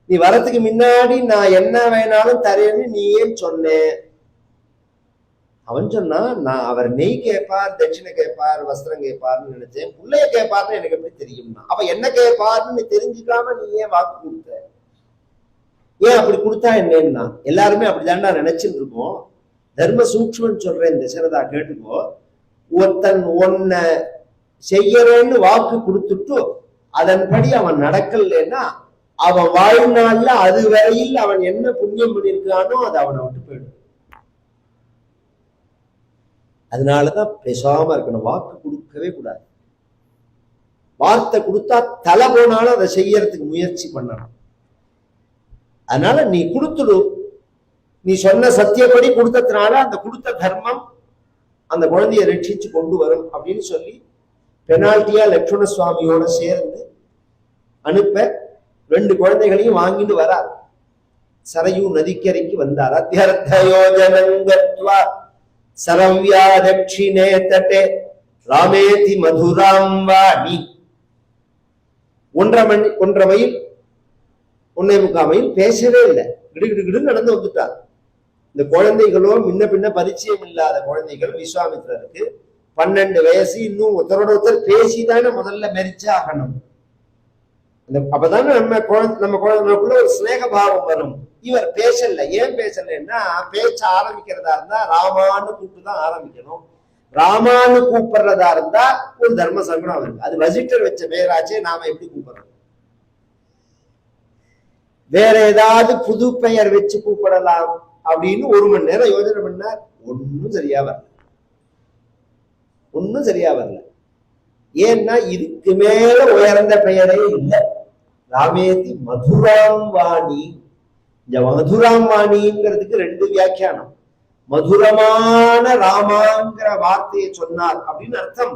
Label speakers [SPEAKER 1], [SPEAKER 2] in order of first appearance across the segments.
[SPEAKER 1] நீ வரத்துக்கு முன்னாடி நான் என்ன வேணாலும் தரேன்னு நீ ஏன் சொன்னேன்? அவன் சொன்னா, நான் அவர் நெய் கேட்பார், தட்சிணை கேட்பார், வஸ்திரம் கேட்பார்னு நினைச்சேன். பிள்ளைய கேட்பார்னு எனக்கு எப்படி தெரியும்னா? அப்ப என்ன கேட்பார்னு தெரிஞ்சுக்காம நீ ஏன் வாக்கு கொடுத்த? ஏன் அப்படி கொடுத்தா என்னன்னா? எல்லாருமே அப்படிதான்டா நினைச்சுட்டு இருக்கோம். தர்ம சூக்ஷ்மன்னு சொல்றேன், தசரதா கேட்டுக்கோ. ஒருத்தன் ஒன்ன செய்யறேன்னு வாக்கு கொடுத்துட்டு அதன்படி அவன் நடக்கலன்னா அவன் வாழ்நாள்ல அது வரையில் அவன் என்ன புண்ணியம் பண்ணியிருக்கானோ அது அவனை விட்டு போயிடும். அதனாலதான் பேசாம இருக்கணும், வாக்கு கொடுக்கவே கூடாது. வார்த்தை கொடுத்தா தலை போனாலும் அதை செய்யறதுக்கு முயற்சி பண்ணணும். அதனால நீ கொடுத்துடு, நீ சொன்ன சத்தியப்படி கொடுத்ததுனால அந்த கொடுத்த தர்மம் அந்த குழந்தைய ரட்சிச்சு கொண்டு வரும் அப்படின்னு சொல்லி பெனால்டியா லட்சுமண சுவாமியோட சேர்ந்து அனுப்ப 2 குழந்தைகளையும் வாங்கிட்டு வரார். சரையூ நதிக்கரைக்கு வந்தார். அத்தியர்த்தயோஜனங்கத்வா சரவ்யா தட்சிணே தட்டே ராமேதி மதுராம் வாணி. 1.5 மைல் 1.25 மைல் பேசவே இல்லை, கிடுகிடு நடந்து வந்துட்டார். இந்த குழந்தைகளோ முன்ன பின்ன பரிச்சயம் இல்லாத குழந்தைகள். விஸ்வாமித்திரருக்கு 12 வயசு. இன்னும் ஒருத்தரோட ஒருத்தர் பேசிதானே முதல்ல மெரிச்சாகணும். அப்பதானே நமக்குள்ள ஒரு ஸ்நேக பாவம் வரும். இவர் பேசல. ஏன் பேசலன்னா, பேச்ச ஆரம்பிக்கிறதா இருந்தா ராமான்னு கூப்பிட்டுதான் ஆரம்பிக்கணும். ராமான்னு கூப்பிடுறதா இருந்தா ஒரு தர்ம சங்கடம் இருக்கு. அது வசிட்டர் வச்ச பேராச்சே, நாம எப்படி கூப்பிடுறோம்? வேற ஏதாவது புது பெயர் வச்சு கூப்பிடலாம் அப்படின்னு 1 மணி நேரம் யோசனை பண்ணார். ஒன்னும் சரியா வரல. ஏன்னா இதுக்கு மேல உயர்ந்த பெயரே இல்லை. ராமேதி மதுராம் வாணி. இந்த மதுராம் வாணிங்கிறதுக்கு 2 வியாக்கியானம். மதுரமான ராமாங்கிற வார்த்தையை சொன்னார் அப்படின்னு அர்த்தம்.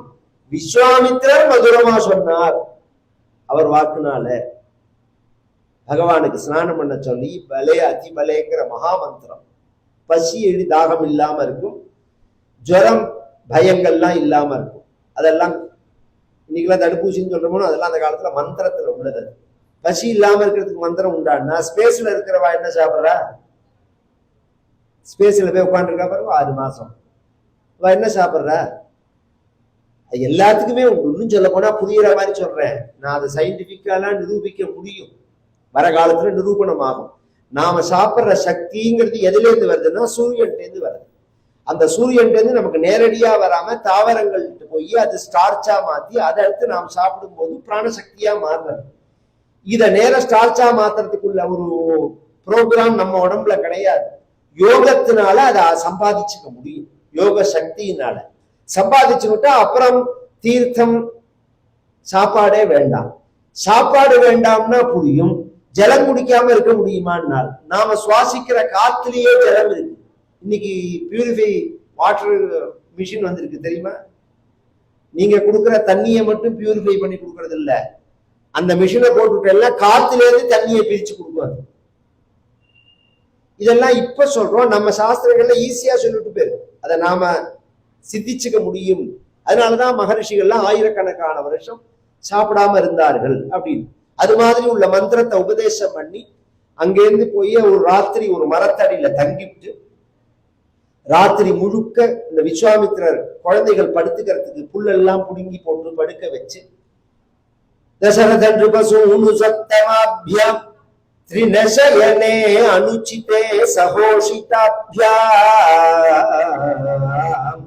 [SPEAKER 1] விஸ்வாமித்திரர் மதுரமா சொன்னார் அவர் வாக்குனால. பகவானுக்கு ஸ்நானம் பண்ண சொல்லி பலே அதிபலேங்கிற மகாமந்திரம். பசி எழுதி தாகம் இல்லாம இருக்கும், ஜுரம் பயங்கள்லாம் இல்லாம இருக்கும். அதெல்லாம் இன்னைக்கெல்லாம் தடுப்பூசின்னு சொல்றோமோ அதெல்லாம் அந்த காலத்துல மந்திரத்துல உள்ளது. பசி இல்லாம இருக்கிறதுக்கு மந்திரம் உண்டான்னா ஸ்பேஸ்ல இருக்கிறவா என்ன சாப்பிட்றா? ஸ்பேஸ்ல போய் உட்காந்துருக்கா பாருங்க 6 மாசம். அவ என்ன சாப்பிட்றா? எல்லாத்துக்குமே இன்னும் சொல்ல போனா புரியுற மாதிரி சொல்றேன். நான் அதை சயின்டிபிக்காலாம் நிரூபிக்க முடியும். வர காலத்துல நிரூபணம் ஆகும். நாம சாப்பிட்ற சக்திங்கிறது எதுல இருந்து வருதுன்னா சூரியன்ல இருந்து வருது. அந்த சூரியன்ல இருந்து நமக்கு நேரடியா வராம தாவரங்கள்ட்டு போய் அது ஸ்டார்ச்சா மாத்தி அதை அடுத்து நாம் சாப்பிடும் போது பிராணசக்தியா மாறுறது. இத நேர ஸ்டார்ச்சா மாத்துறதுக்குள்ள ஒரு ப்ரோக்ராம் நம்ம உடம்புல கிடையாது. யோகத்தினால அதை சம்பாதிச்சுக்க முடியும். யோக சக்தியினால சம்பாதிச்சுக்கிட்டா அப்புறம் தீர்த்தம் சாப்பாடே வேண்டாம். சாப்பாடு வேண்டாம்னா புரியும். ஜலம் குடிக்காம இருக்க முடியுமான்னால் நாம சுவாசிக்கிற காத்துலயே ஜலம் இருக்கு. இன்னைக்கு பியூரிஃபை வாட்டர் மிஷின் வந்திருக்கு தெரியுமா? நீங்க கொடுக்குற தண்ணியை மட்டும் பியூரிஃபை பண்ணி கொடுக்கறது இல்ல, அந்த மிஷினை போட்டுட்டா காத்துல இருந்து தண்ணியை பிரிச்சு கொடுக்கும். இதெல்லாம் இப்ப சொல்றோம், நம்ம சாஸ்திரங்கள்ல ஈஸியா சொல்லிட்டு போயிரு. அதை நாம சித்திச்சுக்க முடியும். அதனாலதான் மகரிஷிகள்லாம் ஆயிரக்கணக்கான வருஷம் சாப்பிடாம இருந்தார்கள் அப்படின்னு. அது மாதிரி உள்ள மந்திரத்தை உபதேசம் பண்ணி அங்கேருந்து போய் ஒரு ராத்திரி ஒரு மரத்தடியில தங்கிட்டு ராத்திரி முழுக்க இந்த விஸ்வாமித்திரர் குழந்தைகள் படுத்துக்கிறதுக்கு புல்லெல்லாம் புடுங்கி போட்டு படுக்க வச்சு தசரதன் ரிபசூனு சத்தமாப்யம் த்ரிநசயனே அனுச்சிதே சகோஷிதாப்யாம்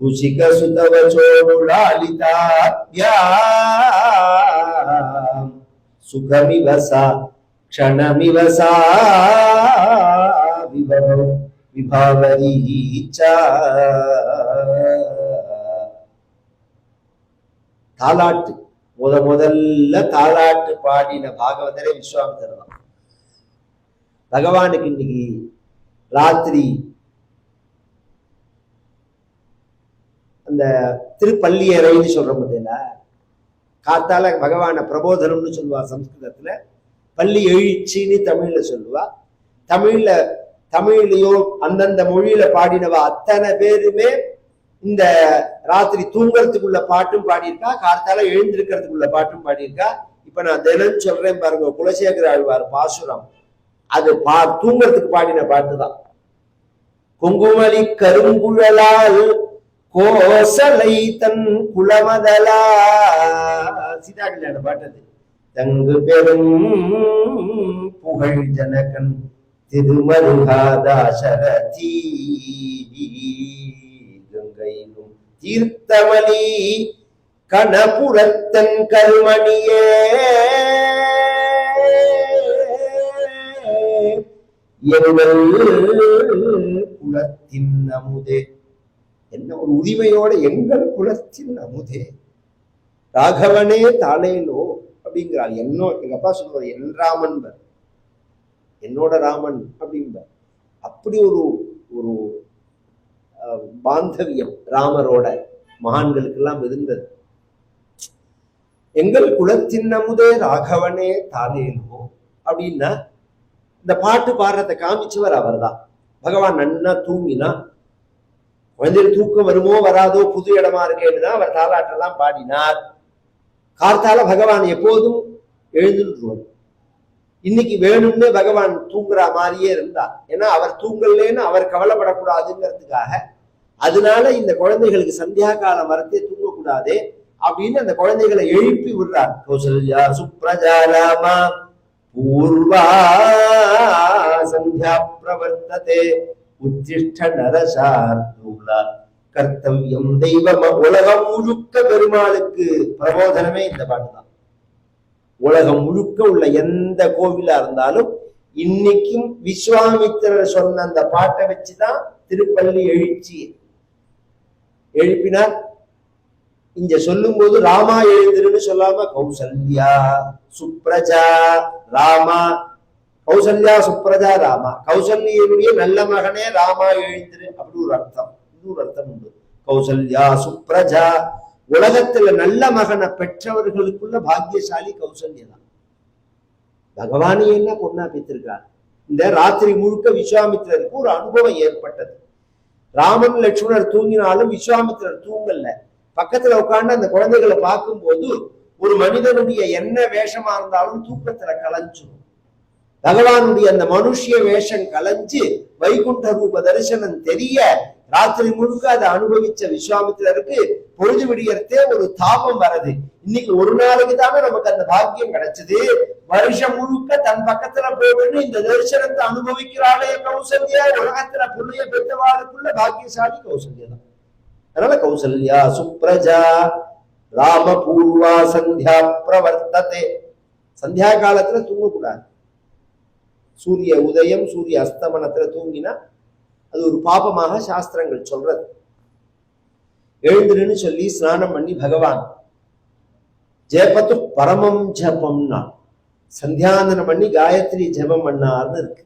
[SPEAKER 1] குஷிக சுதவசோலாலிதாப்யாம் சுகமிவசா க்ஷணமிவசா விபவம் விபாவரீச்சா. தாலாட்டு முதல்ல தாலாட்டு பாடின பாகவதரே விஸ்வாமித்திரர் தான். பகவானுக்கு இன்னைக்கு ராத்திரி அந்த திருப்பள்ளியறைன்னு சொல்றோம் பார்த்தீங்களா, காத்தால பகவான பிரபோதனம்னு சொல்லுவா சம்ஸ்கிருதத்துல, பள்ளி எழுச்சின்னு தமிழ்ல சொல்லுவா. தமிழ்லயோ அந்தந்த மொழியில பாடினவா அத்தனை பேருமே இந்த ராத்திரி தூங்கறதுக்குள்ள பாட்டும் பாடியிருக்கா, காத்தால எழுந்திருக்கிறதுக்குள்ள பாட்டும் பாடியிருக்கா. இப்ப இப்ப நான் தினம் சொல்றேன் பாருங்க, குலசேகர ஆழ்வார் பாசுரம், அது தூங்குறதுக்கு பாடின பாட்டுதான். குங்குமலி கருங்குழலால் கோசலை தன் குலமதலா, சீதா கல்யாண பாட்டது. தங்கு பெரும் புகழ் ஜனகன் திருமருகாதாசரதி கங்கையிலும் தீர்த்தமணி கணபுரத்தன் கருமணியே எங்கள் குலத்தின் அமுதே. என்ன ஒரு உரிமையோட, எங்கள் குலத்தின் அமுதே ராகவனே தானேலோ அப்படிங்கிறாள். எங்க அப்பா சொல்லுவார், என் ராமன், என்னோட ராமன் அப்படின்பார். அப்படி ஒரு ஒரு பாந்தவியம் ராமரோட மகான்களுக்கெல்லாம் இருந்தது. எங்கள் குலத்தின் அமுதே ராகவனே தானேலோ அப்படின்னா இந்த பாட்டு பாடுறதை காமிச்சவர் அவர் தான். பகவான் நன்னா தூங்கினா, குழந்தைகள் தூக்கம் வருமோ வராதோ, புது இடமா இருக்கேன்னு அவர் தாலாட்டெல்லாம் பாடினார். கார்த்தால பகவான் எப்போதும் எழுந்துருவார். இன்னைக்கு வேணும்னு பகவான் தூங்குற மாதிரியே இருந்தார். ஏன்னா அவர் தூங்கலேன்னு அவர் கவலைப்படக்கூடாதுங்கிறதுக்காக, அதனால இந்த குழந்தைகளுக்கு சந்தியா காலம் வரத்தே தூங்கக்கூடாதே அப்படின்னு அந்த குழந்தைகளை எழுப்பி விடுறார். கௌசல்யா சுப்ரஜா ராமா பூர்வா சந்தியா பிரவர்த்ததே உத்திஷ்ட நரசார்தூலா கர்த்தவியம் தெய்வம். உலகம் முழுக்க பெருமாளுக்கு பிரபோதனமே இந்த பாட்டு தான். உலகம் முழுக்க உள்ள எந்த கோவிலா இருந்தாலும் இன்னைக்கும் விஸ்வாமித்திரர் சொன்ன அந்த பாட்டை வச்சுதான் திருப்பள்ளி எழுப்பினார். இங்க சொல்லும் போது ராமா எழுந்திருன்னு சொல்லாம கௌசல்யா சுப்ரஜா ராமா, கௌசல்யா சுப்ரஜா ராமா, கௌசல்யனுடைய நல்ல மகனே ராமா எழுந்திரு, அப்படி ஒரு அர்த்தம். இன்னொரு அர்த்தம் உண்டு, கௌசல்யா சுப்ரஜா. உலகத்துல நல்ல மகனை பெற்றவர்களுக்குள்ள பாக்கியசாலி கௌசல்யா தான். பகவானே என்ன பொண்ணா பெற்றிருக்கார். இந்த ராத்திரி முழுக்க விஸ்வாமித்திரருக்கு ஒரு அனுபவம் ஏற்பட்டது. ராமன் லட்சுமணர் தூங்கினாலும் விஸ்வாமித்திரர் தூங்கல. பக்கத்துல உட்கார்ந்து அந்த குழந்தைகளை பார்க்கும் போது ஒரு மனிதனுடைய என்ன வேஷமா இருந்தாலும் தூக்கத்துல கலைஞ்சிடும். பகவானுடைய அந்த மனுஷிய வேஷம் கலைஞ்சு வைகுண்ட ரூப தரிசனம் தெரிய ராத்திரி முழுக்க அதை அனுபவிச்ச விஸ்வாமித்திரருக்கு பொழுது விடியறதே ஒரு தாபம் வருது. இன்னைக்கு ஒரு நாளைக்கு தானே நமக்கு அந்த பாக்கியம் கிடைச்சது. வருஷம் முழுக்க தன் பக்கத்துல போயிட்டு இந்த தரிசனத்தை அனுபவிக்கிறாளே கௌசல்யா. உலகத்துல புள்ளைய பெற்றவாளுக்குள்ள பாக்கியசாலி கௌசல்யா தான். அதனால கௌசல்யா சுப்ரஜா ராம பூர்வா சந்தியா பிரவர்த்ததே. சந்தியா காலத்துல தூங்கக்கூடாது. சூரிய உதயம் சூரிய அஸ்தமனத்துல தூங்கினா அது ஒரு பாபமாக சாஸ்திரங்கள் சொல்றது. எழுந்துருன்னு சொல்லி ஸ்நானம் பண்ணி பகவான் ஜெபத்து பரமம் ஜபம்னா சந்தியாந்தனம் பண்ணி காயத்ரி ஜபம் பண்ணார்னு இருக்கு.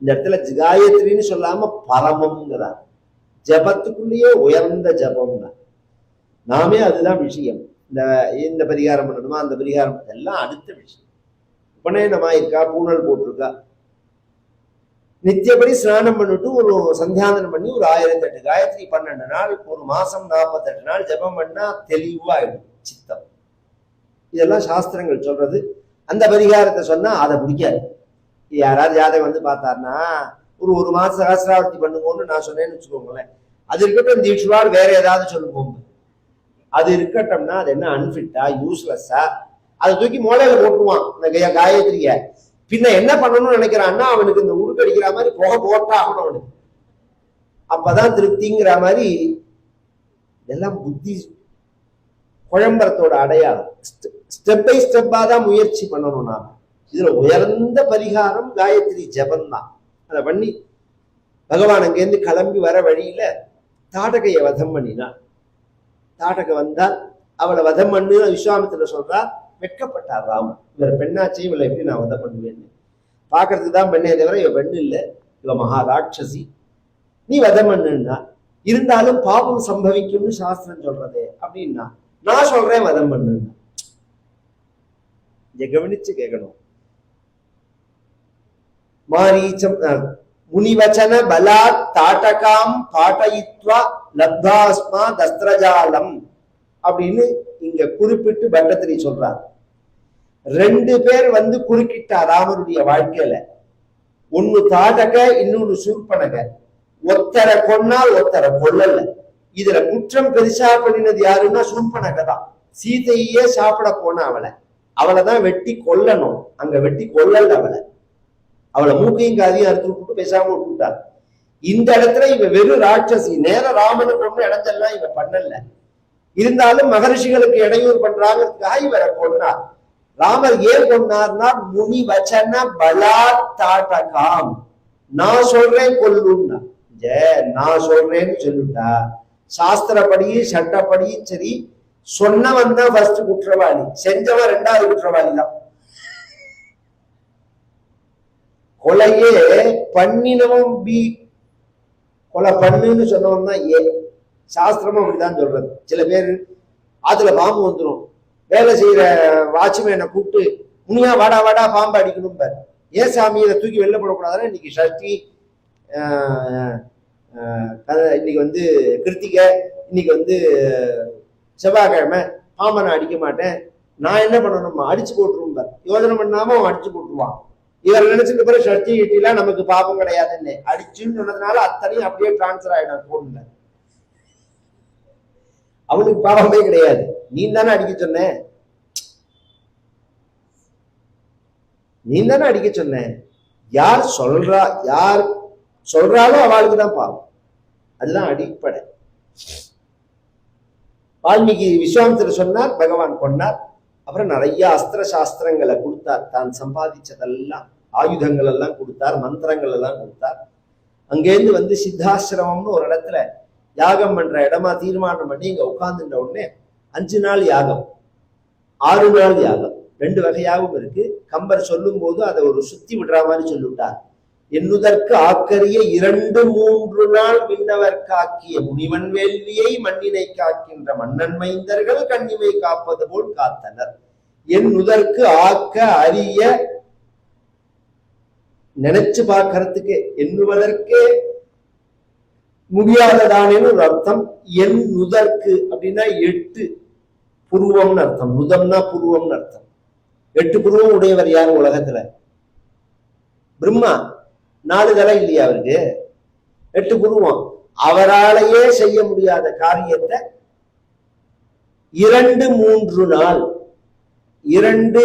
[SPEAKER 1] இந்த இடத்துல காயத்ரின்னு சொல்லாம பரமம்ங்கிறார். ஜபத்துக்குள்ளேயே உயர்ந்த ஜபம்னா நாமே அதுதான் விஷயம். இந்த பரிகாரம் பண்ணணுமா அந்த பரிகாரம் எல்லாம் அடுத்த விஷயம். உபநயனமா இருக்கா, பூனல் போட்டிருக்கா, நித்தியப்படி ஸ்நானம் பண்ணிட்டு ஒரு சந்தியாந்தனம் பண்ணி ஒரு 1008 காயத்ரி 12 நாள், ஒரு மாசம் 48 நாள் ஜபம் பண்ணா தெளிவாயிடும் சித்தம். இதெல்லாம் சாஸ்திரங்கள் சொல்றது. அந்த பரிகாரத்தை சொன்னா அதை பிடிக்காது. யாராவது ஜாதகம் வந்து பார்த்தாருன்னா ஒரு மாசம் சகசிராவர்த்தி பண்ணுங்கன்னு நான் சொன்னேன்னு வச்சுக்கோங்களேன், அது இருக்கட்டும். இந்த இஷ்வால் வேற ஏதாவது சொல்லுவோம், அது இருக்கட்டும்னா அது என்ன அன்ஃபிட்டா யூஸ்லெஸ்ஸா அதை தூக்கி மூளையில போட்டுருவான் இந்த காயத்ரிய. பின்ன என்ன பண்ணணும்னு நினைக்கிறான்னா அவனுக்கு இந்த உடுக்கடிக்கிற மாதிரி புகை போட்டாகணும் அவனுக்கு, அப்பதான் திருப்திங்கிற மாதிரி. இதெல்லாம் புத்தி குழம்பரத்தோட அடையாளம். ஸ்டெப் பை ஸ்டெப்பா தான் முயற்சி பண்ணணும். நாம இதுல உயர்ந்த பரிகாரம் காயத்ரி ஜபம் தான். அதை பண்ணி பகவான் அங்கேருந்து கிளம்பி வர வழியில தாடகைய வதம் பண்ணினா. தாடகை வந்தா அவளை வதம் பண்ணு விஸ்வாமித்திர சொல்றா. வெட்கப்பட்டார் ராமன். இவரை பெண்ணாச்சு, இவளை எப்படி நான் வதம் பண்ணுவேன்னு. பாக்குறதுக்கு தான் பெண்ணே தவிர இவ பெண்ணு இல்லை, இவ மகாராட்சசி, நீ வதம் பண்ணுன்னா. இருந்தாலும் பாவம் சம்பவிக்கும்னு சாஸ்திரம் சொல்றதே அப்படின்னா நான் சொல்றேன் வதம் பண்ணுன்னா. இங்க கவனிச்சு கேட்கணும். மாரீச்சம் முனிவச்சன பலா தாட்டகாம் பாட்டயித்வா லப்தாஸ்மா தஸ்திரஜாலம் அப்படின்னு இங்க குறிப்பிட்டு பட்டத்திரி சொல்றார். 2 பேர் வந்து குறுக்கிட்டா ராமருடைய வாழ்க்கையில. ஒன்னு தாடக, இன்னொன்னு சூர்பனக. ஒத்தரை கொன்னால் ஒத்தரை கொல்லல. இதுல குற்றம் பெருசா பண்ணினது யாருன்னா சூர்பனக தான். சீதையே சாப்பிட போன அவளைதான் வெட்டி கொல்லணும், அங்க வெட்டி கொல்லல அவளை மூக்கையும் காதையும் அறுத்து விட்டு பேசாம விட்டுட்டார். இந்த இடத்துல இவ வெறும் ராட்சசி, நேர ராமனுக்கு ஒண்ணு இடஞ்செல்லாம் இவ பண்ணல. இருந்தாலும் மகரிஷிகளுக்கு இடையூறு பண்றாங்கிறதுக்காக இவரை கொண்டார். ராமர் ஏன் கொண்டார்னா முனி வச்சன பலாத்தாட்டகாம், நான் சொல்றேன் கொல்லுன்னா. நான் சொல்றேன்னு சொல்லிட்டா சாஸ்திரப்படியும் சட்டப்படியும் சரி, சொன்னவன் தான் ஃபர்ஸ்ட் குற்றவாளி, செஞ்சவன் 2வது குற்றவாளி தான். கொலையே பண்ணினவன் பி, கொலை பண்ணுன்னு சொன்னவன் தான் ஏ. சாஸ்திரமும் அப்படிதான் சொல்றது. சில பேர் ஆத்துல பாம்பு வந்துடும், வேலை செய்யற வாட்ச்மேனை கூப்பிட்டு முனியா வாடா வாடா பாம்பு அடிக்கணும் பாரு. ஏன் சாமி இதை தூக்கி வெளில போடக்கூடாதுன்னா, இன்னைக்கு சஷ்டி, இன்னைக்கு வந்து கிருத்திகை, இன்னைக்கு செவ்வாய்க்கிழமை, பாம்பை நான் அடிக்க மாட்டேன், நான் என்ன பண்ணணும் அடிச்சு போட்டுருவோம் பாரு. யோஜனை பண்ணாம அவன் அடிச்சு போட்டுருவான். இவர் நினைச்சிட்டு பிறகு சஷ்டி கிட்டிலாம் நமக்கு பாபம் கிடையாதுன்னு அடிச்சுன்னு சொன்னதுனால அத்தனையும் அப்படியே டிரான்ஸ்பர் ஆயிடும் போன்ல. அவனுக்கு பாவமே கிடையாது, நீ தானே அடிக்க சொன்ன, நீ தானே அடிக்க சொன்ன. யார் சொல்றாலும் அவளுக்கு தான் பாவம். அதுதான் அடிப்படை. வால்மீகி விஸ்வாமித்திரர் சொன்னார், பகவான் கொண்டார். அப்புறம் நிறைய அஸ்திர சாஸ்திரங்களை கொடுத்தார், தான் சம்பாதிச்சதெல்லாம், ஆயுதங்கள் எல்லாம் கொடுத்தார், மந்திரங்கள் எல்லாம் கொடுத்தார். அங்கேருந்து சித்தாசிரமம்னு ஒரு இடத்துல யாகம் பண்ற இடமா தீர்மானம் பண்ணி இங்க உட்கார்ந்துட்ட உடனே 5 நாள் யாகம், 6 நாள் யாகம், 2 வகையாகவும் இருக்கு. கம்பர் சொல்லும் போது அதை ஒரு சுத்தி விடுற மாதிரி சொல்லிவிட்டார். என்னுதற்கு ஆக்கரிய 2-3 நாள் விண்ணவர் காக்கிய முனிவன் வேள்வியை மண்ணினை காக்கின்ற மன்னன் மைந்தர்கள் கண்ணிமை காப்பது போல் காத்தனர். என்னுதற்கு ஆக்க அறிய, நினைச்சு பார்க்கறதுக்கு, எண்ணுவதற்கு முடியாததானேன்னு ஒரு அர்த்தம். என் நுதற்கு அப்படின்னா 8 புருவம்னு அர்த்தம். நுதம்னா புருவம்னு அர்த்தம். 8 புருவம் உடையவர் யார் உலகத்துல? பிரம்மா. 4 தலை இல்லையா அவருக்கு? 8 புருவம். அவராலேயே செய்ய முடியாத காரியத்தை 2-3 நாள், 2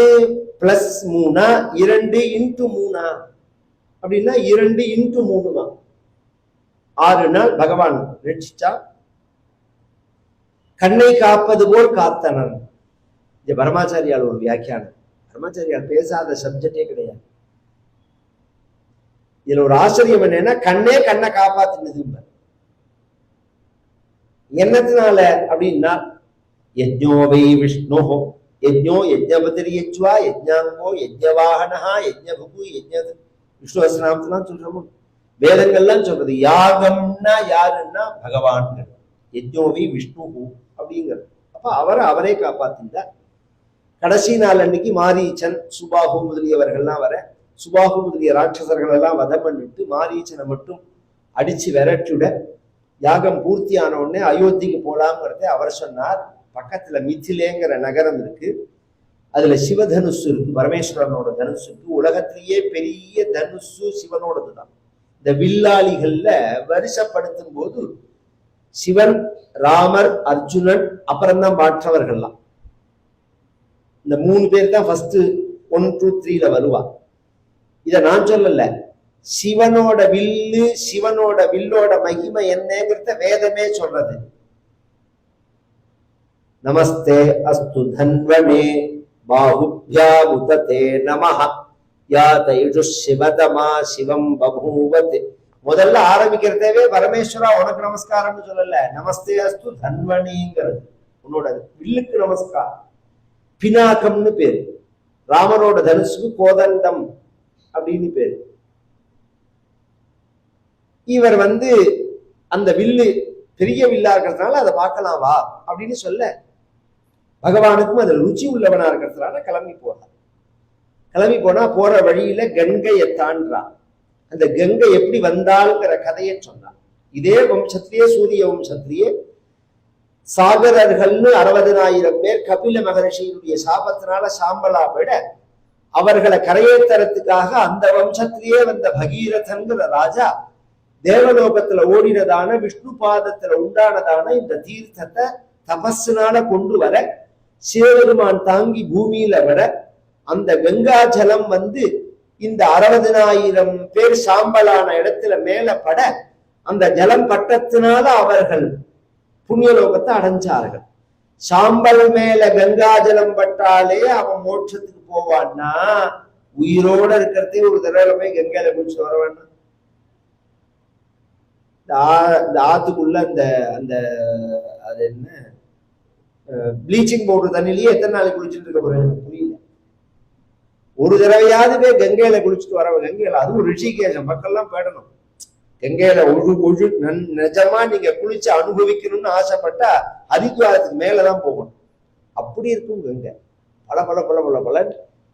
[SPEAKER 1] + 3 2 × 3 அப்படின்னா 2 × 3 தான். 6 நாள் பகவான் ரட்சிச்சா. கண்ணை காப்பது போல் காத்தனர். இந்த பரமாச்சாரியால் ஒரு வியாக்கியானம். பரமாச்சாரியால் பேசாத சப்ஜெக்டே கிடையாது. இதுல ஒரு ஆச்சரியம் என்னன்னா, கண்ணை காப்பாத்துனது. என்னத்தினால அப்படின்னா, யஜ்ஞோவை விஷ்ணு யஜ்ஞோ யஜ்ஞபதிரியஜ்வா யஜ்ஞாங்கோ யஜ்ஞவாகனஹா யஜ்ஞபுகு யஜ்ஞ விஷ்ணு வசனாமத்தான் சொல்றோம். வேதங்கள்லாம் சொல்றது. யாகம்னா யாருன்னா பகவான். யஜ்ஞோவி விஷ்ணு அப்படிங்கிறது. அப்ப அவரே காப்பாத்திட்டார். கடைசி நாள் அன்னைக்கு மாரீச்சன், சுபாகு முதலியவர்கள்லாம் வர, சுபாகு முதலிய ராட்சசர்கள் எல்லாம் வதம் பண்ணிட்டு மாரீச்சனை மட்டும் அடிச்சு விரட்டுட யாகம் பூர்த்தி ஆன உடனே அயோத்திக்கு போலாம்ங்கிறத அவர் சொன்னார். பக்கத்துல மிथिलेங்கிற நகரம் இருக்கு, அதுல சிவதனுசு இருக்கு, பரமேஸ்வரனோட தனுசு இருக்கு. உலகத்திலேயே பெரிய தனுசு சிவனோடது தான். இந்த வில்லாளிகள்ல வரிசைப்படுத்தும் போது சிவன், ராமர், அர்ஜுனன், அப்புறம்தான் மற்றவர்கள்லாம். இந்த 3 பேர் தான் ஃபர்ஸ்ட் 1, 2, 3ல வருவா. இத நான் சொல்லல, சிவனோட வில்லு, சிவனோட வில்லோட மகிமை என்னங்கிறத வேதமே சொல்றது. நமஸ்தே அஸ்து தன்வனே பாஹுப்யா உததே நமஹ யா தைஜு சிவதமா சிவம் பபூவத். முதல்ல ஆரம்பிக்கிறதே பரமேஸ்வரா உனக்கு நமஸ்காரம்னு சொல்லல, நமஸ்தே அஸ்து தன்வனிங்கிறது. உன்னோட வில்லுக்கு நமஸ்காரம். பினாக்கம்னு பேரு. ராமனோட தனுசுக்கு கோதண்டம் அப்படின்னு பேரு. இவர் அந்த வில்லு பெரிய வில்லா இருக்கிறதுனால அதை பார்க்கலாம் வா அப்படின்னு சொல்ல, பகவானுக்கும் அதுல ருச்சி உள்ளவனா இருக்கிறதுனால கிளம்பி போறான். கிளம்பி போனா போற வழியில கங்கையை தாண்டான். அந்த கங்கை எப்படி வந்தாளுங்கிற கதையை சொன்னான். இதே வம்சத்திலேயே, சூரிய வம்சத்திலேயே சாகரர்கள்னு 60,000 பேர் கபில மகரிஷியினுடைய சாபத்தினால சாம்பலா விட அவர்களை கரையேற்றறதுக்காக அந்த வம்சத்திலேயே வந்த பகீரதன்கிற ராஜா தேவலோகத்துல ஓடினதான விஷ்ணு பாதத்துல உண்டானதான இந்த தீர்த்தத்தை தபஸ்னால கொண்டு வர சிவபெருமான் தாங்கி பூமியில விட அந்த கங்கா ஜலம் வந்து இந்த 60,000 பேர் சாம்பலான இடத்துல மேல பட அந்த ஜலம் பட்டத்தினால அவர்கள் புண்ணியலோகத்தை அடைஞ்சார்கள். சாம்பல் மேல கங்கா ஜலம் பட்டாலே அவன் மோட்சத்துக்கு போவான்னா உயிரோட இருக்கிறதே ஒரு தடவை போய் கங்கையில குளிச்சு வர வேண்டாம். இந்த ஆத்துக்குள்ள அந்த அந்த அது என்ன ப்ளீச்சிங் பவுடர் தண்ணிலேயே எத்தனை நாளைக்கு குளிச்சுட்டு இருக்க போறேன் புரியல. ஒரு தடவையாவது போய் கங்கையில குளிச்சுட்டு வர கங்கையில அதுவும் ரிஷிகேஷம் மக்கள்லாம் போயிடணும். கங்கையில நிஜமா நீங்க குளிச்சு அனுபவிக்கணும்னு ஆசைப்பட்டா ஹரித்வாரத்துக்கு மேலதான் போகணும். அப்படி இருக்கும் கங்கை. பல பல பல பல பல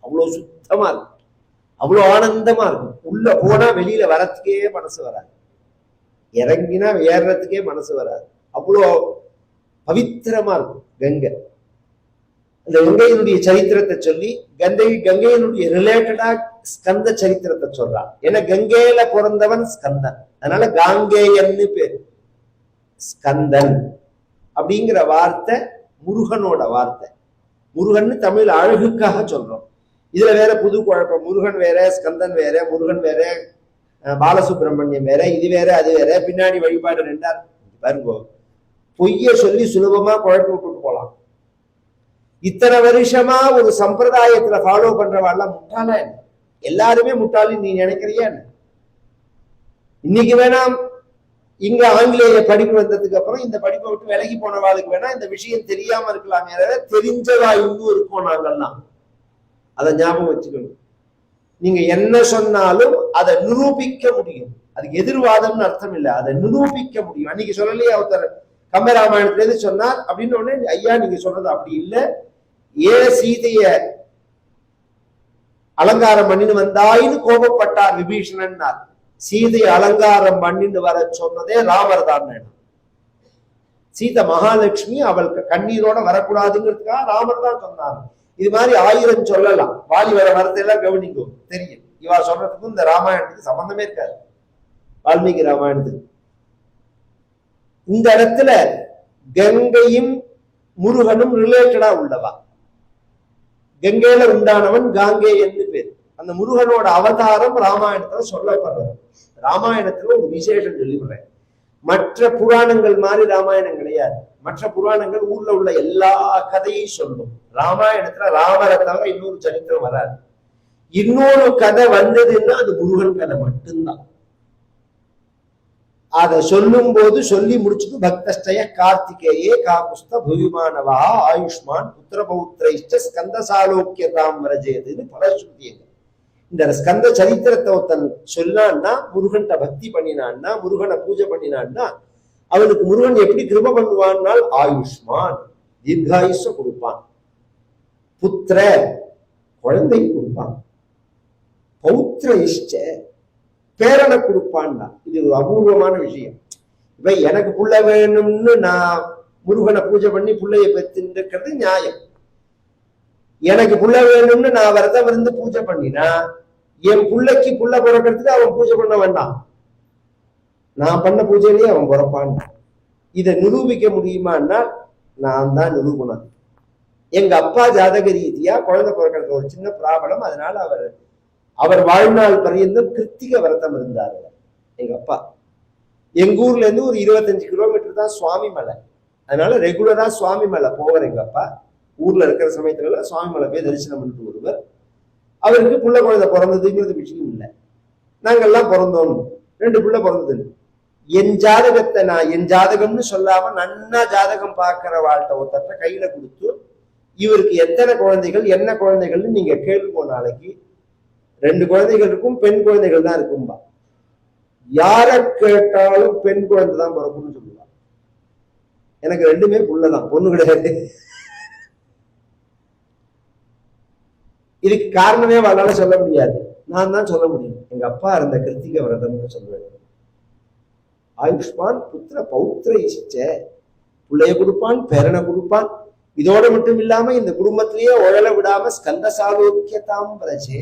[SPEAKER 1] அவ்வளவு சுத்தமா இருக்கும், அவ்வளவு ஆனந்தமா இருக்கும். உள்ள போனா வெளியில வரத்துக்கே மனசு வராது, இறங்கினா ஏறுறதுக்கே மனசு வராது. அவ்வளோ பவித்திரமா இருக்கும் கங்கை. அந்த கங்கையினுடைய சரித்திரத்தை சொல்லி கங்கையினுடைய ரிலேட்டடா ஸ்கந்த சரித்திரத்தை சொல்றான். ஏன்னா கங்கையில பிறந்தவன் ஸ்கந்தன், அதனால காங்கேயன்னு பேரு. ஸ்கந்தன் அப்படிங்கிற வார்த்தை முருகனோட வார்த்தை. முருகன் தமிழ் அழகுக்காக சொல்றோம். இதுல வேற புது குழப்பம். முருகன் வேற, ஸ்கந்தன் வேற, முருகன் வேற, பாலசுப்ரமணியம் வேற, இது வேற அது வேற, பின்னாடி வழிபாடு ரெண்டார் பாருங்க. பொய்ய சொல்லி சுலபமா குழப்பி விட்டுட்டு போலாம். இத்தனை வருஷமா ஒரு சம்பிரதாயத்துல ஃபாலோ பண்றவாள்லாம் முட்டாள என்ன? எல்லாருமே முட்டாளி நீ நினைக்கிறியா? இன்னைக்கு வேணாம் இங்க ஆங்கிலேய படிப்பு வந்ததுக்கு அப்புறம் இந்த படிப்பை விட்டு விலகி போனவாளுக்கு வேணா இந்த விஷயம் தெரியாம இருக்கலாமே, தெரிஞ்சதா இன்னும் இருக்கோம் நாங்கெல்லாம். அதை ஞாபகம் வச்சுக்கணும். நீங்க என்ன சொன்னாலும் அதை நிரூபிக்க முடியும். அதுக்கு எதிர்வாதம்னு அர்த்தம் இல்லை, அதை நிரூபிக்க முடியும். அன்னைக்கு சொல்லலையே ஒருத்தர் கம்பராமாயணத்துல இருந்து சொன்னார் அப்படின்னு உடனே ஐயா நீங்க சொல்றது அப்படி இல்லை, ஏன் சீதைய அலங்காரம் பண்ணின்னு வந்தாயின்னு கோபப்பட்டார் விபீஷணன். சீதையை அலங்காரம் பண்ணின்னு வர சொன்னதே ராமர் தான். சீதை மகாலட்சுமி அவளுக்கு கண்ணீரோட வரக்கூடாதுங்கிறதுக்காக ராமர் தான் சொன்னார். இது மாதிரி 1000 சொல்லலாம். வாலி வர வரத்தையெல்லாம் கவனிக்கும், தெரியும். இவா சொல்றதுக்கும் இந்த ராமாயணத்துக்கு சம்பந்தமே இருக்காது, வால்மீகி ராமாயணத்துக்கு. இந்த இடத்துல கங்கையும் முருகனும் ரிலேட்டடா உள்ளவா. கங்கையில உண்டானவன் காங்கேயன்னு பேர். அந்த முருகனோட அவதாரம் ராமாயணத்துல சொல்லப்படுறது. ராமாயணத்துல ஒரு விசேஷம் சொல்லிவிடுறேன். மற்ற புராணங்கள் மாதிரி ராமாயணம் கிடையாது. மற்ற புராணங்கள் ஊர்ல உள்ள எல்லா கதையும் சொல்லும். ராமாயணத்துல ராமரை தவிர இன்னொரு சரித்திரம் வராது. இன்னொரு கதை வந்ததுன்னா அது முருகன் கதை மட்டும்தான். அதை சொல்லும் போது சொல்லி முடிச்சுட்டு பக்தஸ்டய கார்த்திகேயே காகுஸ்த புவிமானவா ஆயுஷ்மான் புத்திர பௌத்திரைஷ்ட ஸ்கந்த சாலோக்கியதாம் வரஜேதுன்னு பல ஸ்ருதியங்க. இந்த ஸ்கந்த சரித்திரத்தை ஒருத்தன் சொன்னான்னா, முருகன்கிட்ட பக்தி பண்ணினான்னா, முருகனை பூஜை பண்ணினான்னா அவனுக்கு முருகன் எப்படி கிருப பண்ணுவான்னால் ஆயுஷ்மான் தீர்காயுஷ கொடுப்பான், புத்திர குழந்தை கொடுப்பான், பௌத்திர இஷ்ட பேரனை கொடுப்பான்னா. இது ஒரு அபூர்வமான விஷயம். இப்ப எனக்கு புள்ள வேணும்னு நான் முருகனை பூஜை பண்ணி புள்ளைய பெற்றுக்கிறது நியாயம். எனக்கு புள்ள வேணும்னு நான் விரதம் இருந்து பூஜை பண்ணினா என் புள்ளைக்கு புள்ள பிறக்கிறதுக்கு அவன் பூஜை பண்ண வேண்டாம், நான் பண்ண பூஜையிலேயே அவன் பிறப்பான். இதை நிரூபிக்க முடியுமான்னா நான் தான் நிரூபணம். எங்க அப்பா ஜாதக ரீதியா குழந்தை பிறக்கிறது ஒரு சின்ன ப்ராப்ளம். அதனால அவர் வாழ்நாள் பரியந்தம் கிருத்திக விரதம் இருந்தார். எங்க அப்பா எங்க ஊர்ல இருந்து ஒரு 25 கிலோமீட்டர் தான் சுவாமி மலை. அதனால ரெகுலரா சுவாமி மலை போவார் எங்க அப்பா. ஊர்ல இருக்கிற சமயத்துல சுவாமி மலை போய் தரிசனம் பண்ணிட்டு வருவார். அவருக்கு புள்ள குழந்தை பிறந்ததுங்கிறது விஷயம் இல்லை. நாங்கெல்லாம் பிறந்தோம், 2 பிள்ளை பிறந்தது. என் ஜாதகத்தை நான் என் ஜாதகம்னு சொல்லாம நன்னா ஜாதகம் பார்க்கிற வாழ்க்கை ஒருத்தட்ட கையில கொடுத்து இவருக்கு எத்தனை குழந்தைகள் என்ன குழந்தைகள்னு நீங்க கேள்விப்போ நாளைக்கு 2 குழந்தைகள் இருக்கும், பெண் குழந்தைகள் தான் இருக்கும்பா. யார கேட்டாலும் பெண் குழந்தை தான் பிறக்கும்னு சொல்லுவா. எனக்கு 2மே புள்ளதான், பொண்ணு கிடையாது. இதுக்கு காரணமே அவளால சொல்ல முடியாது, நான் தான் சொல்ல முடியும். எங்க அப்பா இருந்த கிருத்திக விரதம்னு சொல்லுவேன். ஆயுஷ்மான் புத்திர பௌத்திர இஷ்ட பிள்ளைய கொடுப்பான், பேரனை கொடுப்பான். இதோட மட்டும் இல்லாம இந்த குடும்பத்திலேயே உழல விடாம ஸ்கந்த சாலோக்கியதாம் பிரஜே.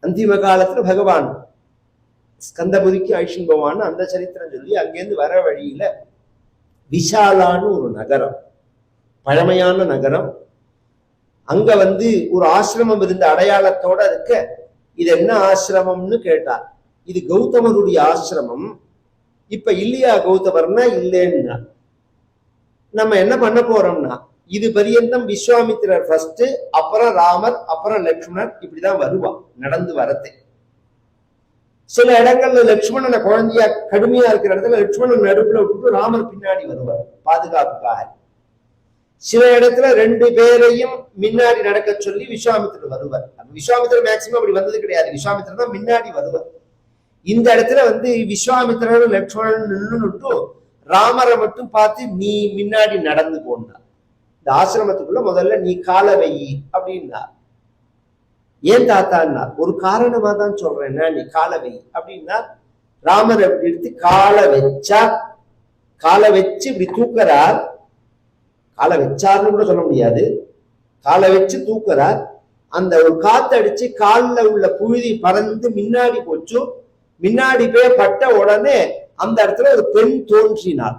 [SPEAKER 1] அந்திம காலத்துல பகவான் ஸ்கந்தபுரிக்கு அழிச்சுன்னு போவான்னு அந்த சரித்திரம் சொல்லி அங்கேருந்து வர வழியில விஷாலான்னு ஒரு நகரம், பழமையான நகரம். அங்க ஒரு ஆசிரமம் இருந்த அடையாளத்தோட இருக்க. இது என்ன ஆசிரமம்னு கேட்டார். இது கௌதமருடைய ஆசிரமம். இப்ப இல்லையா கௌதமர்னா இல்லைன்னா நம்ம என்ன பண்ண போறோம்னா, இது பரியந்தம் விஸ்வாமித்திரர் ஃபர்ஸ்ட், அப்புறம் ராமர், அப்புறம் லட்சுமணர், இப்படிதான் வருவா நடந்து வரத்தை. சில இடங்கள்ல லட்சுமணனை குழந்தையா கடுமையா இருக்கிற இடத்துல லட்சுமணன் நடுப்புல விட்டுட்டு ராமர் பின்னாடி வருவார் பாதுகாப்புக்காக. சில இடத்துல ரெண்டு பேரையும் முன்னாடி நடக்க சொல்லி விஸ்வாமித்திரர் வருவார். விஸ்வாமித்திரர் மேக்சிமம் அப்படி வந்தது கிடையாது, விஸ்வாமித்திரர் தான் முன்னாடி வருவார். இந்த இடத்துல விஸ்வாமித்திரர் லட்சுமணன் நின்றுட்டு ராமரை மட்டும் பார்த்து நீ முன்னாடி நடந்து போனா, இந்த ஆசிரமத்துக்குள்ள முதல்ல நீ கால வை அப்படின்னா. ஏன் தாத்தான்னா, ஒரு காரணமா தான் சொல்றேன், நீ கால வை அப்படின்னா. ராமர் அப்படி எடுத்து காலை வச்சா, காலை வச்சு இப்படி தூக்குறார். காலை வச்சாருன்னு கூட சொல்ல முடியாது, காலை வச்சு தூக்குறார். அந்த ஒரு காத்தடிச்சு காலில் உள்ள புழுதி பறந்து முன்னாடி போச்சு. முன்னாடி போய் பட்ட உடனே அந்த இடத்துல ஒரு பெண் தோன்றினார்.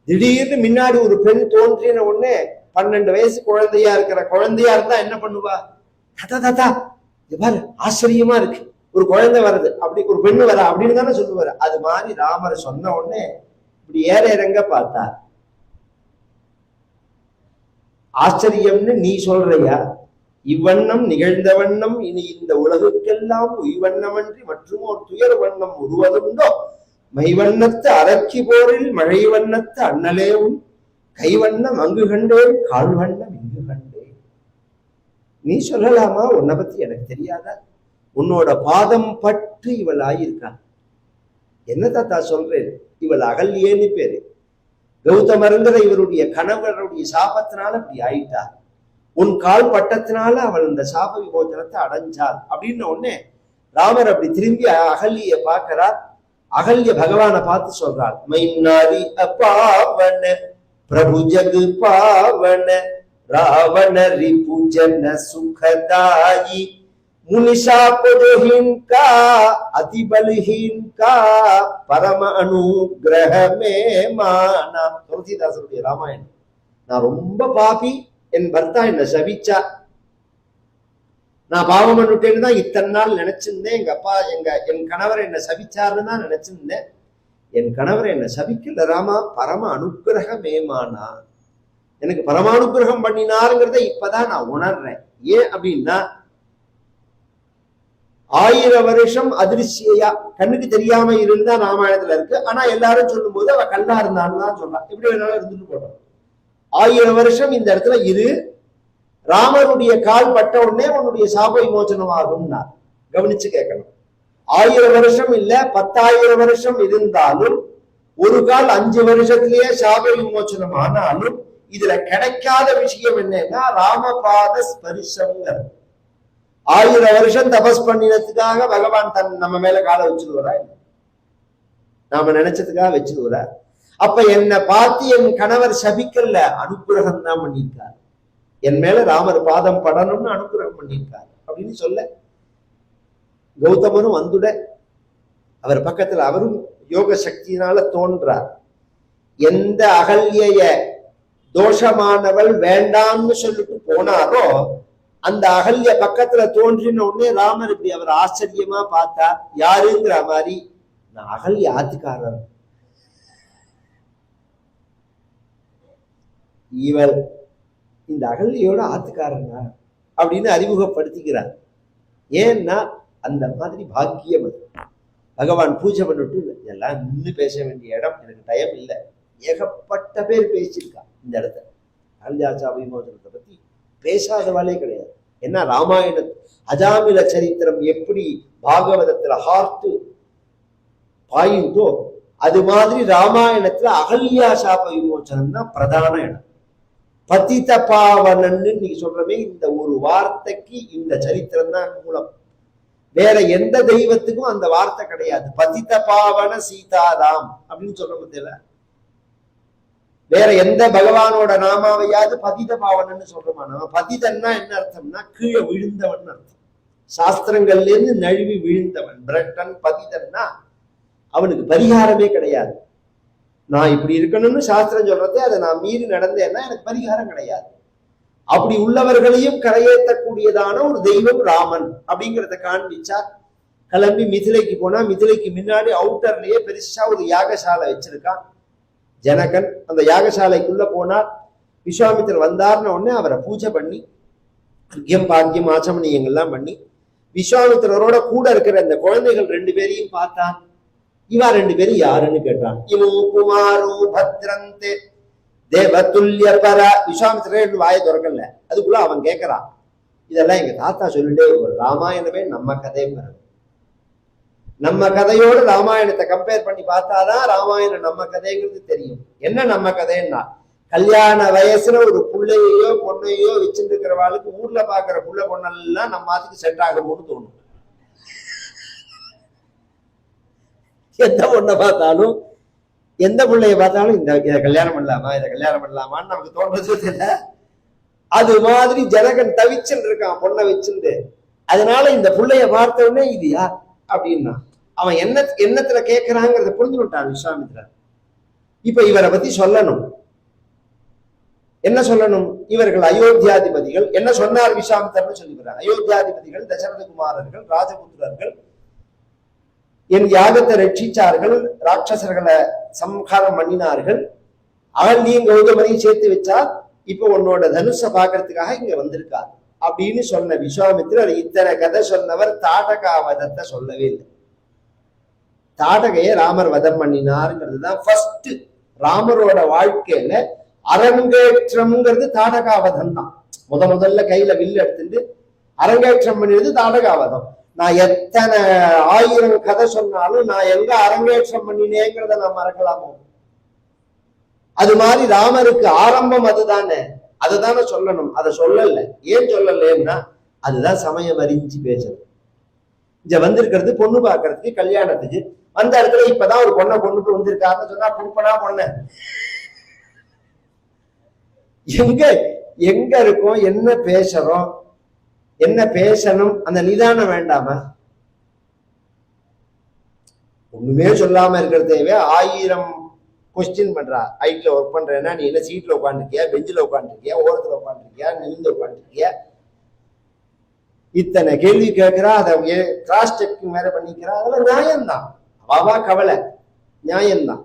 [SPEAKER 1] திடீர்னு முன்னாடி ஒரு பெண் தோன்றின உடனே 12 வயசு குழந்தையா இருக்கிற குழந்தையா இருந்தா என்ன பண்ணுவா, தாத்தா தாத்தா இது பாரு ஆச்சரியமா இருக்கு, ஒரு குழந்தை வருது, அப்படி ஒரு பெண்ணு வர அப்படின்னு தானே சொல்லுவாரு. அது மாதிரி ராமரை சொன்ன உடனே இப்படி ஏற இறங்க பார்த்தார். ஆச்சரியம்னு நீ சொல்றியா? இவ்வண்ணம் நிகழ்ந்த வண்ணம் இனி இந்த உலகுக்கெல்லாம் உய்வண்ணமன்றி மற்றும் ஒரு துயர் வண்ணம் உருவதுண்டோ, மைவண்ணத்து அரக்கி போரில் மழை வண்ணத்து அண்ணலேவும் கைவண்ணம் அங்கு கண்டேன் கால் வண்ணம் இங்கு கண்டேன். நீ சொல்லலாமா? உன்னை பத்தி எனக்கு தெரியாதா? உன்னோட பாதம் பட்டு இவள் ஆயிருக்கா. என்ன தாத்தா சொல்றேன்? இவள் அகல்யேன்னு பேரு. கௌதமருங்கிற இவருடைய கணவருடைய சாபத்தினால இப்படி ஆயிட்டா. உன் கால் பட்டத்தினால அவள் இந்த சாப விமோச்சனத்தை அடைஞ்சாள் அப்படின்னு உடனே ராமர் அப்படி திரும்பி அகல்ய பார்க்கிறார். அகல்ய பகவானை பார்த்து சொல்றாள், மைநாரி அப்பாவன பிரபு ஜகு பாவன ராவண ரிபுஜன சுகதாயி முனிஷாபோஹீன் கா அதிபலஹீன் கா பரம அனுகிரகமே மானா. துளசிதாசருடைய ராமாயணம். நான் ரொம்ப பாபி, என் பர்த்தா என்ன சபிச்சா, நான் பாவம் பண்ணிட்டேன்னு தான் இத்தனை நாள் நினைச்சிருந்தேன். எங்க அப்பா என் கணவர் என்ன சபிச்சாருன்னு தான் நினைச்சிருந்தேன். என் கணவர் என்ன சபிக்கல ராமா, பரம அனுகிரகமேமானா. எனக்கு பரமானுகிரகம் பண்ணினாருங்கிறத இப்பதான் நான் உணர்றேன். ஏன் அப்படின்னா, 1000 வருஷம் அதிர்ச்சியா கண்ணுக்கு தெரியாம இருந்தா ராமாயணத்துல இருக்கு. ஆனா எல்லாரும் சொல்லும் போது அவ கல்லா இருந்தான்னு தான் சொல்றான். எப்படி வேணாலும் இருந்துட்டு போட்டோம். 1000 வருஷம் இந்த இடத்துல இரு, ராமருடைய கால் பட்ட உடனே உன்னுடைய சாப விமோச்சனம் ஆகும்னா கவனிச்சு கேட்கணும். 1000 வருஷம் இல்ல 10,000 வருஷம் இருந்தாலும் ஒரு கால் 5 வருஷத்திலேயே சாப விமோச்சனம் ஆனாலும் இதுல கிடைக்காத விஷயம் என்னன்னா ராமபாத ஸ்பரிசம்ங்கிறது. 1000 வருஷம் தபஸ் பண்ணினதுக்காக பகவான் நம்ம மேல காலை வச்சுடுவாரா? நாம நினைச்சதுக்காக வச்சுடுவாரா? அப்ப என்னை பார்த்து என் கணவர் சபிக்கல, அனுகிரகம் தான் பண்ணியிருக்கார். என் மேல ராமர் பாதம் படணும்னு அனுகிரகம் பண்ணியிருக்கார் அப்படின்னு சொல்ல கௌதமரும் வந்துட அவர் பக்கத்துல அவரும் யோக சக்தியினால தோன்றார். எந்த அகல்ய தோஷமானவள் வேண்டாம்னு சொல்லிட்டு போனாரோ அந்த அகல்ய பக்கத்துல தோன்றின உடனே ராமர் இப்படி அவர் ஆச்சரியமா பார்த்தார். யாருங்கிற மாதிரி, நான் அகல்ய ஆத்துக்காரர், இவள் இந்த அகல்யோட ஆத்துக்காரனா அப்படின்னு அறிமுகப்படுத்திக்கிறார். ஏன்னா அந்த மாதிரி பாக்கியம் அது. பகவான் பூஜை பண்ணிட்டு எல்லாம் நின்று பேச வேண்டிய இடம், எனக்கு டைம் இல்லை. ஏகப்பட்ட பேர் பேசியிருக்கா இந்த இடத்துல. அகல்யாசா விமோசனத்தை பத்தி பேசாதவாளே கிடையாது. ஏன்னா ராமாயண அஜாமில சரித்திரம் எப்படி பாகவதத்துல ஹார்ட் பாயிண்டோ அது மாதிரி ராமாயணத்துல அகல்யா சாப விமோச்சனம் தான் பிரதான இடம். பதித பாவனன்னு நீங்க சொல்றமே இந்த ஒரு வார்த்தைக்கு இந்த சரித்திரம் தான் மூலம். வேற எந்த தெய்வத்துக்கும் அந்த வார்த்தை கிடையாது. பதித பாவன சீதாராம் அப்படின்னு சொல்ல முடியல. வேற எந்த பகவானோட நாமாவையாவது பதித பாவனன்னு சொல்றோமா? நம்ம பதிதன்னா என்ன அர்த்தம்னா கீழே விழுந்தவன் அர்த்தம். சாஸ்திரங்கள்ல இருந்து நழுவி விழுந்தவன் பிரட்டன் பதிதன்னா அவனுக்கு பரிகாரமே கிடையாது. நான் இப்படி இருக்கணும்னு சாஸ்திரம் சொல்றதே அதை நான் மீறி நடந்தேன்னா எனக்கு பரிகாரம் கிடையாது. அப்படி உள்ளவர்களையும் கரையேற்றக்கூடியதான ஒரு தெய்வம் ராமன் அப்படிங்கிறத காண்பிச்சா. கிளம்பி மிதிலைக்கு போனா மிதிலைக்கு முன்னாடி அவுட்டர்லயே பெருசா ஒரு யாகசாலை வச்சிருக்கான் ஜனகன். அந்த யாகசாலைக்குள்ள போனார். விஸ்வாமித்திரர் வந்தார்னு உடனே அவரை பூஜை பண்ணி அர்க்கியம் பாக்கியம் ஆச்சமணியங்கள்லாம் பண்ணி விஸ்வாமித்திரரோட கூட இருக்கிற இந்த குழந்தைகள் 2 பேரையும் பார்த்தான். இவா 2 பேரும் யாருன்னு கேட்டான். இவோ குமாரோ பத்ரந்தே தேவதுல்ய பர. விஸ்வாமித்திரர் வாயை திறக்கல. அதுக்குள்ள அவன் கேட்கறான், இதெல்லாம் எங்க தாத்தா சொல்லிட்டே ராமாயணமே நம்ம கதைங்கிறது. நம்ம கதையோடு ராமாயணத்தை கம்பேர் பண்ணி பார்த்தாதான் ராமாயணம் நம்ம கதைங்கிறது தெரியும். என்ன நம்ம கதைன்னா, கல்யாண வயசுல ஒரு புள்ளையோ பொண்ணையோ வச்சுட்டு இருக்கிறவாளுக்கு ஊர்ல பாக்குற புள்ள பொண்ணெல்லாம் நம்ம அதுக்கு செட் ஆகணும்னு தோணும். எந்த பொண்ணை பார்த்தாலும் எந்த பிள்ளைய பார்த்தாலும் இதை கல்யாணம் பண்ணலாமா இதை கல்யாணம் பண்ணலாமான்னு நமக்கு தோன்றது இல்லை. அது மாதிரி ஜனகன் தவிச்சுட்டு இருக்கான் பொண்ணை வச்சுட்டு. அதனால இந்த பிள்ளைய பார்த்த உடனே இது யார் அப்படின்னா அவன் எண்ணத்துல கேட்கிறாங்கிறத புரிஞ்சு விட்டான் விஸ்வாமித்திரர். இப்ப இவரை பத்தி சொல்லணும். என்ன சொல்லணும்? இவர்கள் அயோத்தியாதிபதிகள். என்ன சொன்னார் விஸ்வாமித்திரர்னு சொல்லிக்கிறார். அயோத்தியாதிபதிகள், தசரத குமாரர்கள், ராஜபுத்திரர்கள், என் யாகத்தை ரட்சிச்சார்கள், ராட்சசர்களை சம்ஹாரம் பண்ணினார்கள், அகல்லியும் கௌதமனையும் சேர்த்து வச்சா, இப்ப உன்னோட தனுஷை பாக்குறதுக்காக இங்க வந்திருக்கார் அப்படின்னு சொன்ன விஸ்வாமித்திரர் இத்தனை கதை சொன்னவர் தாடகாவதத்தை சொல்லவே இல்லை. தாடகையை ராமர் வதம் பண்ணினாருங்கிறது தான் ஃபர்ஸ்ட் ராமரோட வாழ்க்கையில அரங்கேற்றம்ங்கிறது தாடகாவதம் தான். முதல்ல கையில வில்லு எடுத்துட்டு அரங்கேற்றம் பண்ணிடுது தாடகாவதம். நான் எத்தனை 1000 கதை சொன்னாலும் நான் எங்க அரங்கேற்றம் பண்ணினேங்கிறத நான் மறக்கலாமோ? அது மாதிரி ராமருக்கு ஆரம்பம் அதுதானே, அதுதானே சொல்லணும். அதை சொல்லல. ஏன் சொல்லலன்னா அதுதான் சமயம் அறிஞ்சு பேசுறது. இங்க வந்திருக்கிறது பொண்ணு பாக்குறதுக்கு, கல்யாணத்துக்கு வந்த இடத்துல இப்பதான் ஒரு பொண்ணை கொண்டுட்டு வந்திருக்காருன்னு சொன்னா கொடுப்பனா பொண்ண எங்க எங்க இருக்கோம், என்ன பேசுறோம், என்ன பேசணும், அந்த நிதானம் வேண்டாமா? ஒண்ணுமே சொல்லாம இருக்கிற தேவை 1000 கொஸ்டின் பண்றா. ஹைட்ல ஒர்க் பண்றேன்னா நீ என்ன சீட்ல உட்காந்துருக்கியா, பெஞ்சில் உட்காந்துருக்கியா, ஓரத்துல உட்காந்துருக்கியா, நிமிந்து உட்காந்துருக்கியா, இத்தனை கேள்வி கேட்கிறா. அதை கிராஸ் செக்கிங் வேற பண்ணிக்கிறா. அதெல்லாம் நியாயம்தான். அவாவா கவலை நியாயம்தான்.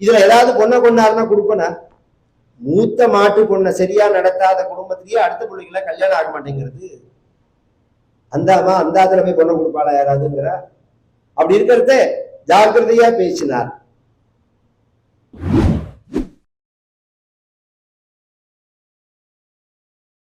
[SPEAKER 1] இதுல ஏதாவது பொண்ணை கொண்டாருன்னா கொடுப்பனா? மூத்த மாட்டு பொண்ணை சரியா நடத்தாத குடும்பத்திலேயே அடுத்த பிள்ளைகளை கல்யாணம் ஆக மாட்டேங்கிறது. அந்தாமா அந்தாத்துல போய் பொண்ணை கொடுப்பாளா யாராவதுங்கிற? அப்படி இருக்கிறத ஜாக்கிரதையா பேசினார்.